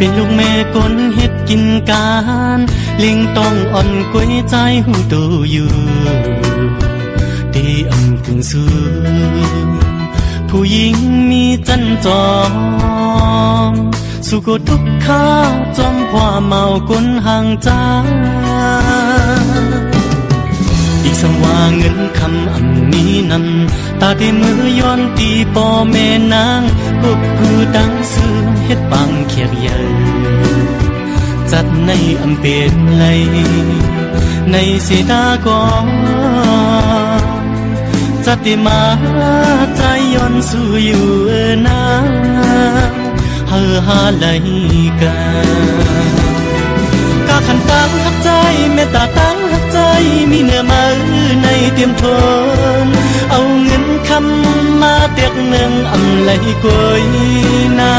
เป็นลูกแม่กลเฮ็ดกินการเลี้ยงต้องอ่อนกวยใจหูตูอยู่ตีอำกึ่งสูผู้หญิงมีจันจอมสุขทุกข้าจอมพว่าเมากลห่างจาอีกสังว่าเงินคำอันนี้นั้นตาได้มือย้อนตีป่อแม่นางกุบกูดังซื้อเฮ็ดปังเขียกใหญ่จัดในอำเป็นไหลในเสดากองจัดได้มาใจย้อนสู่อยู่นาเฮอหาไหลกาขันตั้งหักใจเมตตาตั้งหักใจมีเนื้อมือในเตรียมทนเอาเงินคำมาเตียกหนึ่งอำไหลกวยนา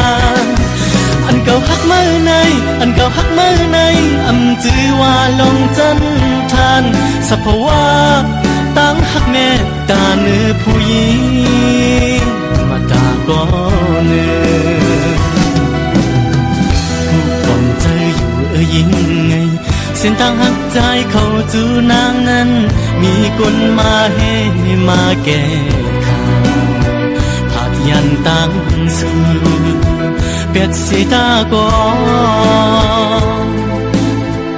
อันเก่าหักมือในอันเก่าหักมือในอำจือว่าลงจันทานสัพวาตั้งหักเมตตาเนื้อผู้หญิงมาตาก่อนเนื้อผู้ก่อนใจอยู่ยิ่งไงเส้นทางหักใจเขาจูนางนั้นมีคนมาให้มาแก้ข่าวผาดยันตั้งสูเป็ดสีตากอน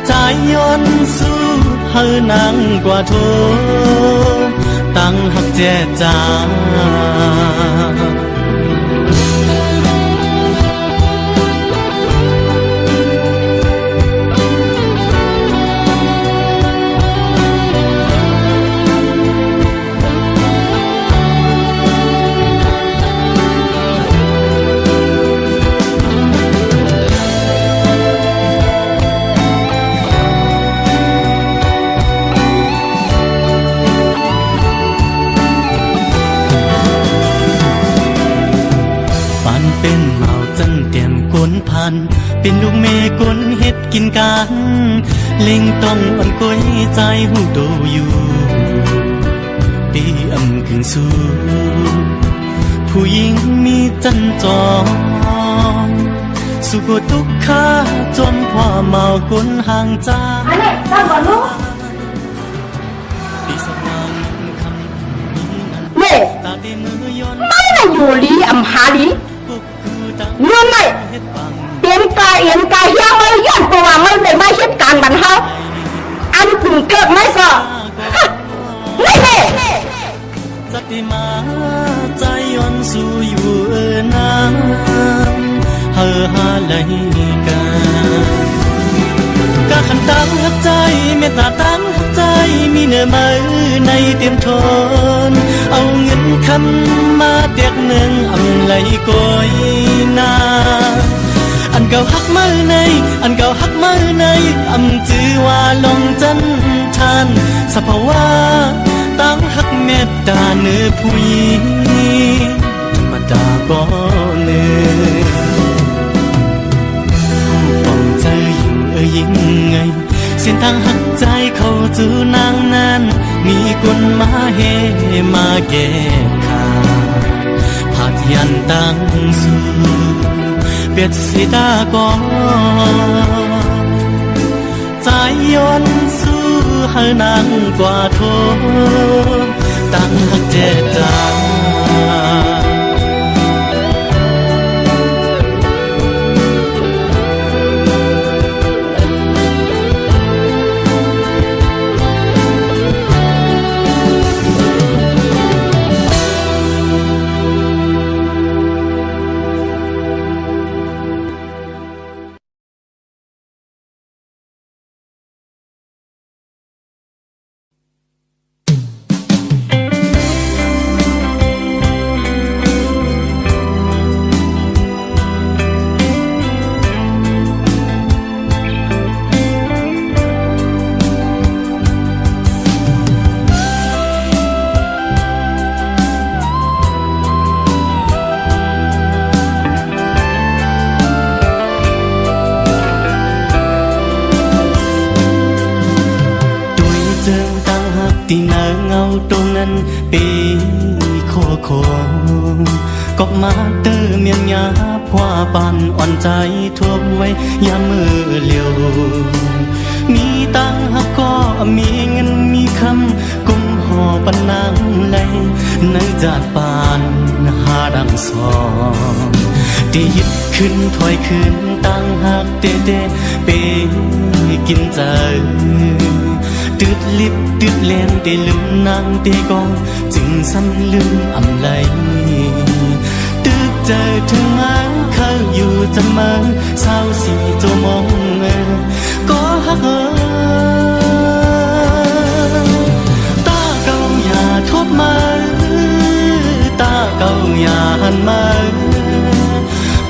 ใจย้อนสู้เฮอนางกว่าโทตั้งหักแจ่จาเป็นเมาจันเตรียมกลพันเป็นลูกเมกลเฮ็ดกินกันเล็งต้องอ่อนกวยใจหูโตอยู่ตีอำกึ่งสูผู้หญิงมีจันจองสุขทุกข้าจนพว่าเมากลห่างจาอันนี้ตั้งก่อนลูกปีสว่างคำนี้นั้นตาเดมือยนไม่ได้อยู่ลีอำหาลีเงื่อนไม่เตรียมกายเอ็นกายย่างไม่ย้อนตัวไม่ได้ไม่เช็ดการบันเทาอันกึ่งเกิดไม่สอไม่เน่จัดมาใจย้อนสู่อยู่น้ำเฮอหาไหลกาขันตั้งหักใจเมตตาตั้งหักใจมีเนื้อมือในเตรียมทนเอาเงินคำมาเตียกหนึ่งอำไหลกอยนาอันเก่าหักมือในอันเก่าหักมือในอำจือว่าลงจันทานสัพวาตั้งหักเมตตาเนื้อผู้หญิงธรรมดาก็เนื้อผู้ปองใจอยู่ยิ่งไงเส้นทางหักใจเขาจูนางนั้นมีคนมาเฮมาแก้ข่าวผาดยันตั้งสูเป็ดสีตากอนใจย้อนสู้ให้นางกว่าโทตั้งหักเจจาตีนาเงาตรงนั้นปีโคโค ก็มาเตอเมียนยาพว่าปานอ่อนใจทั่วไว้ยามมือเลียวมีตังหักก็มีเงินมีคำกุมห่อปันนางไหลในจาดปานหาดังสองตียิบขึ้นถอยขึ้นตังหักเตเตเปกินใจตืดลิบตืดเล่นเตลืมนางเตกองจึงซ้ำลืมอำไลตึกเจอถึงมาเขาอยู่จะมาเศร้าสีโจมองก็ฮักตาเก่าอย่าทบมาตาเก่าอย่าหันมา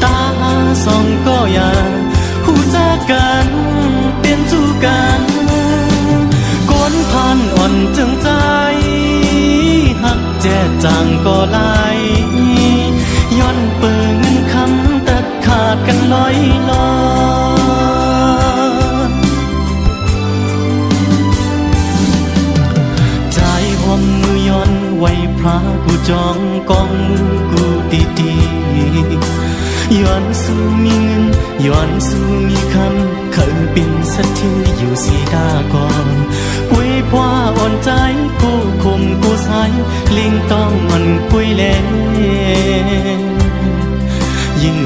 ตาสองก็อย่าหูจักกันเป็นสู่กันก้นพันอ่อนจึงใจหักแจ่จางก็ไหลย้อนเปิงเงินคำตัดขาดกันลอยลอยใจหอมมือย้อนไว้พระกูจองกองมือกูดีๆย้อนสู่มีเงินย้อนสู่มีคำเคยเป็นสักทีอยู่สีดาก่อนกุยพว่าอ่อนใจกูคมกูใสลิงต้องมันกุยแลยิ่ง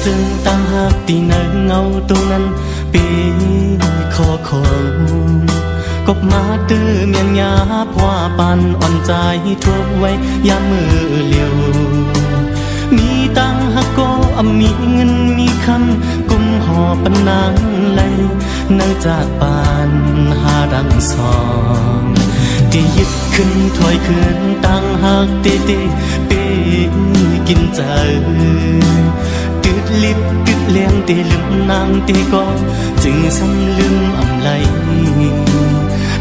จึงตั้งหักตีเนื้อเงาตัวนั้นปีคอของกบมาตื้อเมียนยาพว่าปันอ่อนใจทั่วไว้ยามมือเลียวมีตังหักก็มีเงินมีคำกุมห่อปันนางไหลเนื้อจากปานหาดังสองที่ยึดขึ้นถอยขึ้นตังหักเตเตเปกินใจตืดลิบตืดเลี้ยงเตลืมนางเตก็จึงซ้ำลืมอำไล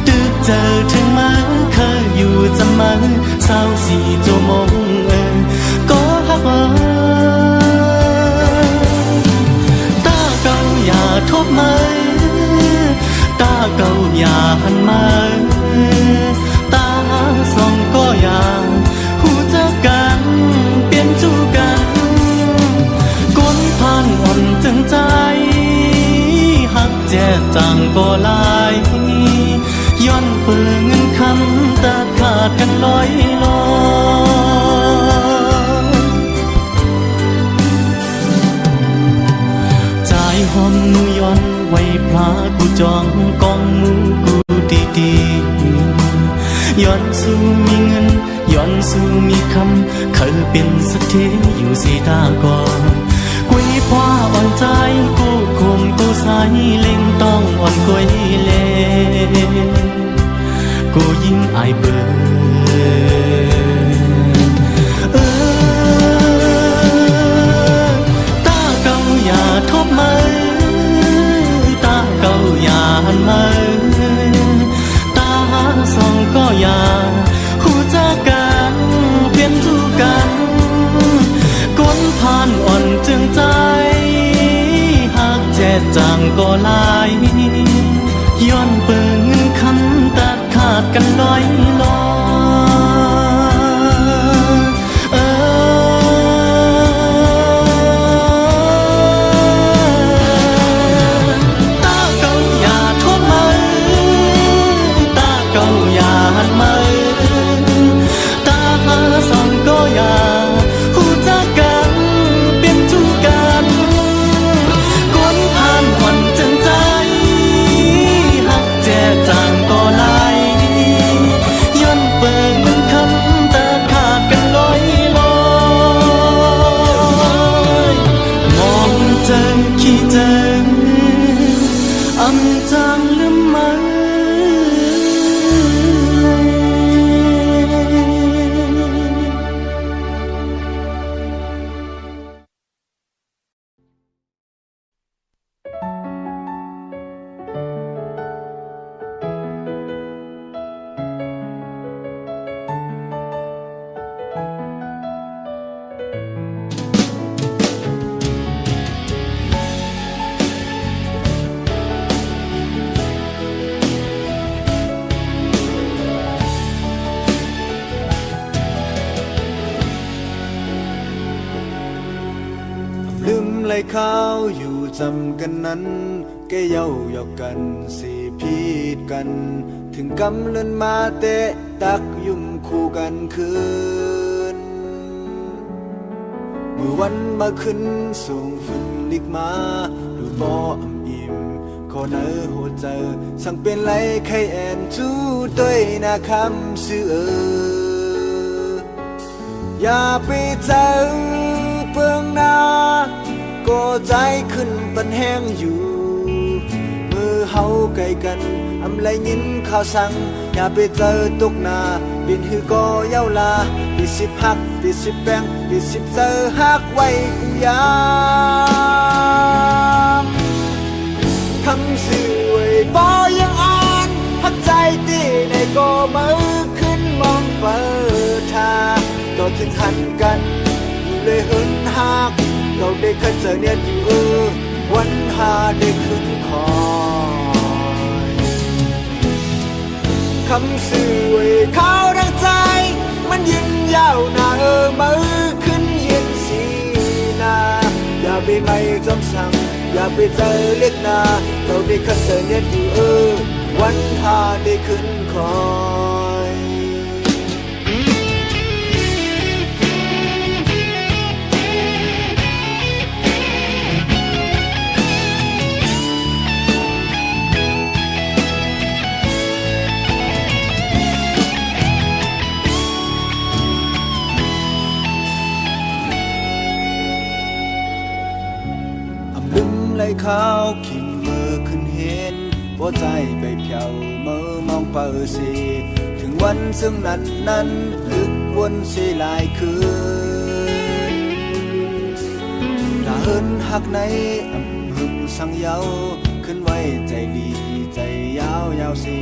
ตึกเจอถึงมาเคยอยู่จะมาเศร้าสีโจมองก็ฮักตาเก่าอย่าทบมาตาเก่าอย่าหันมาตาสองก็อย่าหูจักกันเปลี่ยนจูกันผ่านอ่อนจึงใจหักแจ่จางก็ลายย้อนเปิงเงินคำตัดขาดกันลอยลอยใจหอมมือย้อนไว้พระกูจองกองมือกูดีๆย้อนสู่มีเงินย้อนสู่มีคำเคยเป็นสักทีอยู่สีตาก่อนกุยพว่าอ่อนใจกูคมกูใสเล่งต้องอ่อนกุยเล่กูยิ่งอายเบิ่ตาเก่าอย่าทบมาตาเก่าอย่าหันมาตาสองก็อย่าหูจักกันเปลี่ยนจูกันก้นผ่านอ่อนจึงใจหักแจ่จางก็ลายย้อนเปิงเงินคำตัดขาดกันลอยลอยตาเก่าอย่าทบมาตาเก่าอย่าหันมาตาสองก็อย่าหูจักกันเป็นจูกันก้นผ่านอ่อนจนใจหักแจ่จางก็ไหล ข้าวอยู่จำกันนั้นแกเย้าหยอกกันสิพีดกันถึงกำเลินมาเตะตักยุ่มคู่กันคืนเมื่อวันมาขึ้นส่งฝนลิกมาดูบ่อำอิ่มขอเนอโหเจอสั่งเป็นไรใครแอนจู้ด้วยนาคำซื่ออย่าไปเจอเปืองนาก็ใจขึ้นปันแห้งอยู่มือเฮาไกลกันอำไรยินข่าวสั่งอย่าไปเจอตกนาบินหือก็เย้าลาติดสิบหักติดสิบแบงติดสิบเจอหักไว้กูยามคำสื่อไว้บ่ยังอ่านหักใจตีในก็มือขึ้นมองเปิดทางก็ถึงหันกันเลยหึนหักเราได้เคยเจอเนี่ยอยู่วันหาได้ขึ้นคอยคำสื่อไว้ข้าวดังใจมันยินยาวนามือขึ้นเย็นสีนาอย่าไปไม่จำสั่งอย่าไปเจอเล็กนาเราได้เคยเจอเนี่ยอยู่วันหาได้ขึ้นคอยไหลข้าวขิงมือขึ้นเห็นหัวใจไปเพียวมือมองเปิดสีถึงวันซึ่งนั้นลึกวนสีลายคืนตาเหินหักในอำหึงสังเยาขึ้นไว้ใจลีใจยาวสี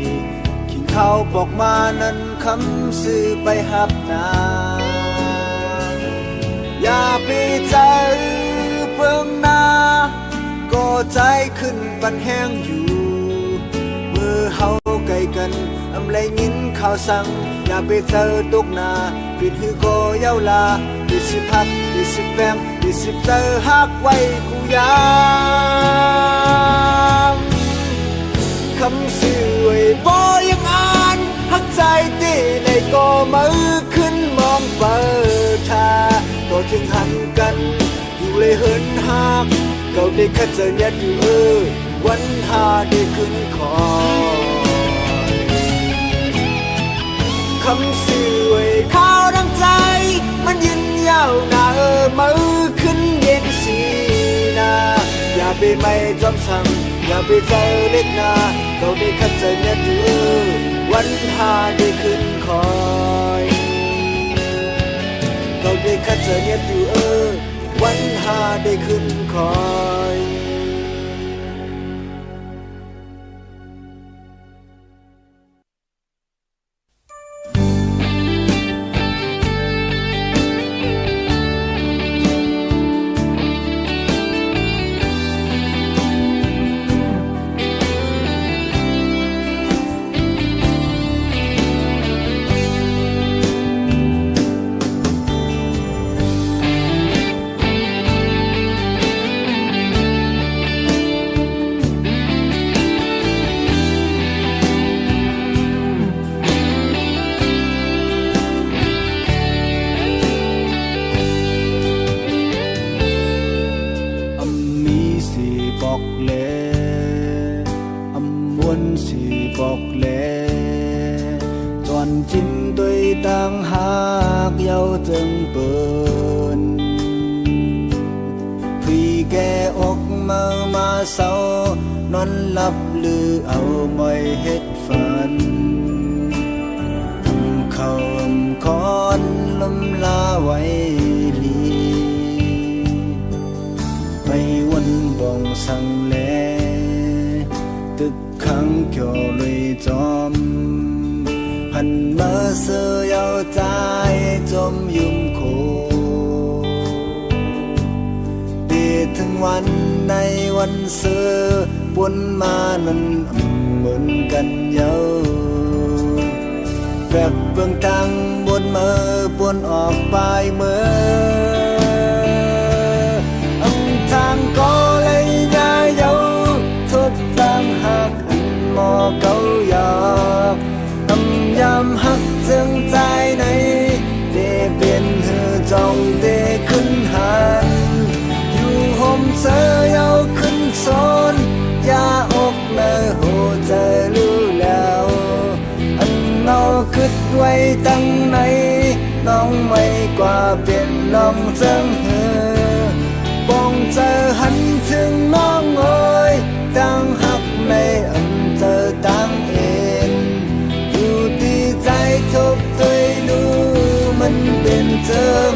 ขิงข้าวบอกมานั้นคำสื่อไปหับนาอย่าไปใจเพิ่งนาก็ใจขึ้นปันแห้งอยู่มือเฮาไกลกันอำไรยินข่าวสั่งอย่าไปเจอตกนาปิดหือก็เย้าลาดิสิพักดิสิแบงดิสิเจอหักไว้กูยามคำสื่อไว้บ่ยังอ่านหักใจตีในก็มือขึ้นมองเปิดทาก็ถึงหันกันอยู่เลยเหินหักเราได้คัดเจอเนี่ยอยู่วันหาได้ขึ้นคอยคำสื่อไว้ข้าวดังใจมันยินยาวนามือขึ้นเย็นสีนาอย่าไปไม่จำสั่งอย่าไปเจอเล็กนาเราได้คัดเจอเนี่ยอยู่วันหาได้ขึ้นคอยเราได้คัดเจอเนี่ยอยู่วันหาได้ขึ้นคอยบอกแลจวนจิ้มด้วยต่างหากเย้าจึงเปินพี่แกอกมาเศร้านอนหลับลือเอาไม่เฮ็ดฝันเขาคอนลมลาไว้ลีไม่วันบ่งสั่งแลตึกขังเกี่ยวเลยจอมหันมาเสือยาวใจจมยุ่มโคตีถึงวันในวันเสือปนมานั้นเหมือนกันเยาแบบเบื้องทางบนมือปนออกไปเมื่อทาง ยำหักจึงใจในเดเป็นเธอจองเดขึ้นหันอยู่ห่มเธอเยาขึ้นโซนยาอกเลยโหเจอรู้แล้วอันเราคิดไว้ตั้งไหนน้องไม่กว่าเป็นน้องจังเหือบ้องเจอหันถึงน้องเอ้ยตั้งหักในอันเจอตั้งเองอยู่ที่ใจทบตัวรู้มันเป็นจัง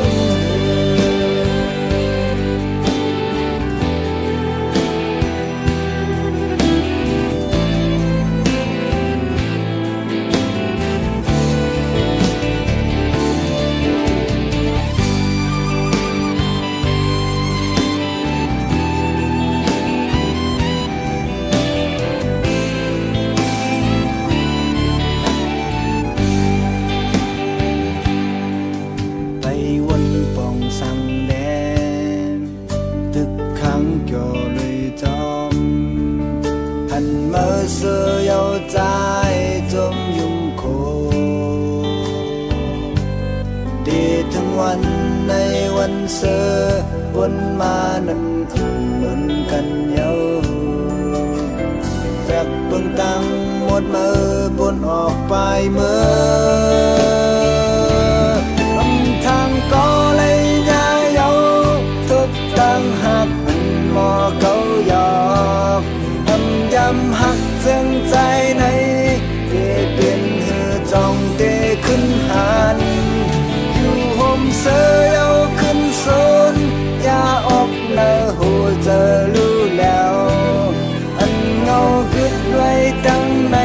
วันในวันเสือบนมานั่นเหมือนกันเยาแบบเบิ่งตั้งหมดมือบนออกไปเมื่อลำทางก็เลยยาเยาทุบตั้งหักอันหมอเขาหยอกทำยำหักจึงใจในเดเป็นเหือจองเดขึ้นหันเสือเอาขึ้นโซนยาออกในหัวเจอรู้แล้วอันเงาคิดไว้ตั้งไหน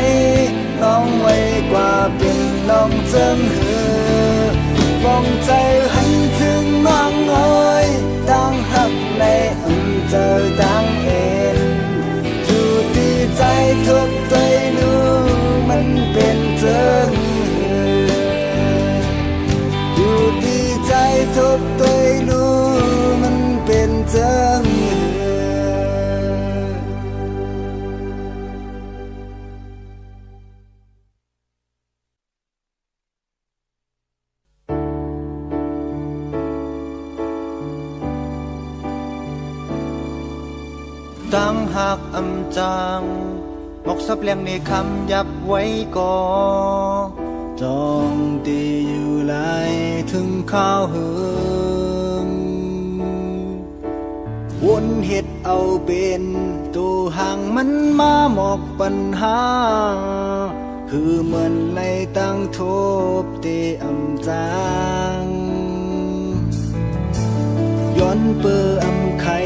น้องไว้กว่าเป็นน้องจังหือฟ้องใจหันถึงน้องเอ้ยตั้งหักในอันเจอตั้งเอ็นอยู่ที่ใจทุกใจรู้มันเป็นจังใจทบตัวรู้มันเป็นจังตั้งหักอำจางหมกซับเลียงในคำยับไว้ก่อจองตีอยู่ไหลถึงข้าวเหืองวนเห็ดเอาเป็นตัวห่างมันมาหมอกปัญหาคือเหมือนไล่ตั้งทบเตอำจางย้อนเปื้ออำไข่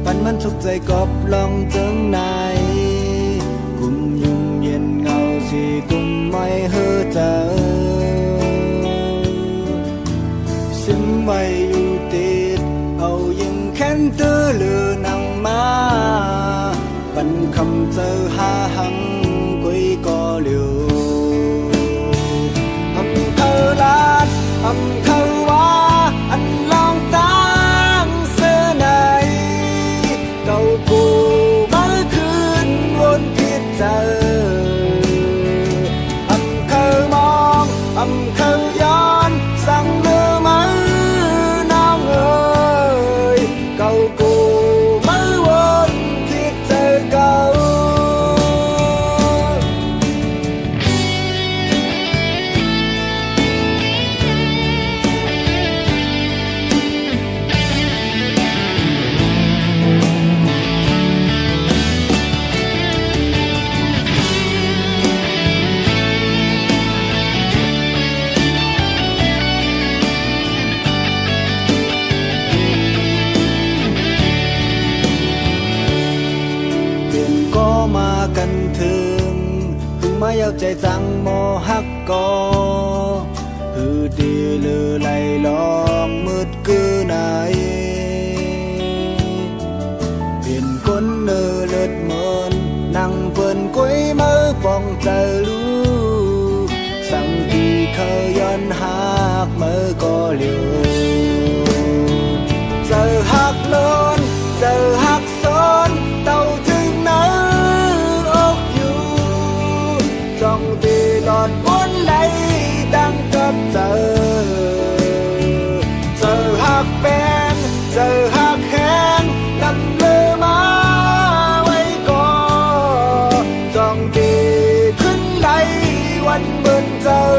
ปันมันทุกใจกอบลองจึงไหนกุมยุ่งเย็นเงาสีกุมไม่เฮอเจอซิมไม่อยู่ติดเอายังแค้นเตอเลือนังมาปันคำเจอหาหังกุยก็เหลียวอำเภอลาดอำเภอว่าอันลองตั้งเสื้อในเก่าปูเมื่อคืนวนคิดเจออำเภอย้อนสั่งมือมือน้องเอ๋ยเก่ากูมือวนคิดเจอเก่ากันถึงมาเอาใจจังมอฮักกอฮือดีลือไหลลองมืดกือไหนเปลี่ยนคนเนื้อเลือดเหมือนนั่งเปิ่นกุ้ยมือปองเจอรู้สั่งที่เคยย้อนหักมือก็เหลียวเจอหักล้นเจอหักซ้อนเต่าถึงไหนจ้องตีหลอดบน วันเหมือนเจ้า